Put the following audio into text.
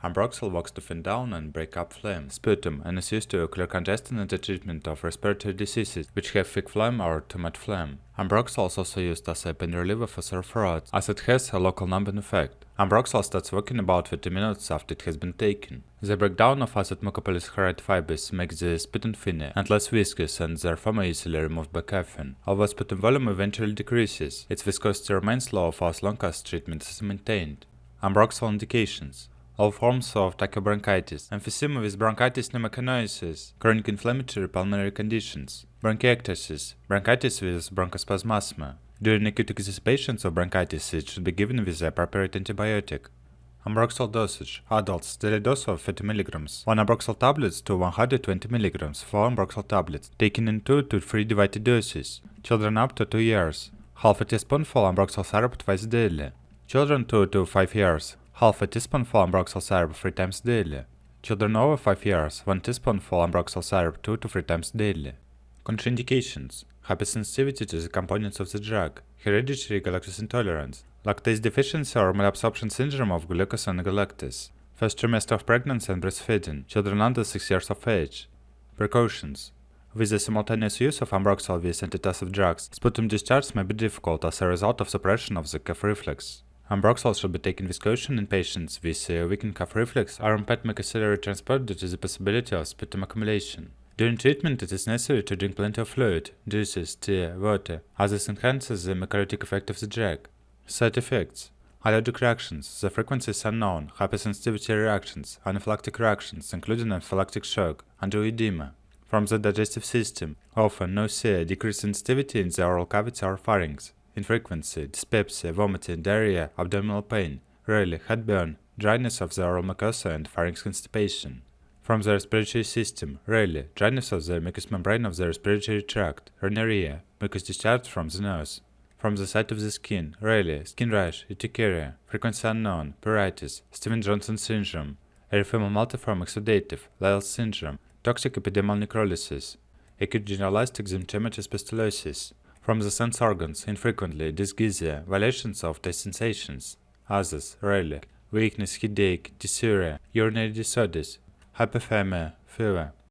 Ambroxol works to thin down and break up phlegm, sputum, and is used to clear congestion in the treatment of respiratory diseases which have thick phlegm or too much phlegm. Ambroxol is also used as a pain reliever for sore throats, as it has a local numbing effect. Ambroxol starts working about 30 minutes after it has been taken. The breakdown of acid mucopolysaccharides fibers makes the sputum thinner and less viscous and therefore more easily removed by caffeine. Although sputum volume eventually decreases, its viscosity remains low for as long as treatment is maintained. Ambroxol Indications: all forms of tachybronchitis, emphysema with bronchitis pneumocanosis, chronic inflammatory pulmonary conditions, bronchiectasis, bronchitis with bronchospasm. During acute exacerbations of bronchitis, it should be given with the appropriate antibiotic. Ambroxol Dosage: adults, daily dose of 30 mg, 1 Ambroxol tablets to 120 mg, 4 Ambroxol tablets, taken in 2 to 3 divided doses. Children up to 2 years, half a teaspoonful Ambroxol syrup twice daily. Children 2 to 5 years, half a teaspoonful Ambroxol syrup 3 times daily. Children over 5 years, 1 teaspoonful Ambroxol syrup 2 to 3 times daily. Contraindications: hypersensitivity to the components of the drug, hereditary galactose intolerance, lactase deficiency or malabsorption syndrome of glucose and galactose, first trimester of pregnancy and breastfeeding, children under 6 years of age. Precautions: with the simultaneous use of Ambroxol with antitussive drugs, sputum discharge may be difficult as a result of suppression of the cough reflex. Ambroxol should be taken with caution in patients with weakened cough reflex or impaired mucociliary transport due to the possibility of sputum accumulation. During treatment, it is necessary to drink plenty of fluid, juices, tea, water, as this enhances the mucolytic effect of the drug. Side effects: allergic reactions, the frequency is unknown, hypersensitivity reactions, anaphylactic reactions, including anaphylactic shock, angioedema. From the digestive system, often nausea, decreased sensitivity in the oral cavity or pharynx, infrequency, dyspepsia, vomiting, diarrhea, abdominal pain, rarely heartburn, dryness of the oral mucosa and pharynx constipation. From the respiratory system, rarely dryness of the mucous membrane of the respiratory tract, rhinorrhea, mucus discharge from the nose. From the side of the skin, rarely skin rash, urticaria, frequency unknown, pruritus, Stevens-Johnson syndrome, erythema multiforme exudative, Lyell's syndrome, toxic epidermal necrolysis, acute generalized eczematic pustulosis. From the sense organs, infrequently dysgeusia, violations of taste sensations. Others, rarely weakness, headache, dysuria, urinary disorders, hypothermia, fever.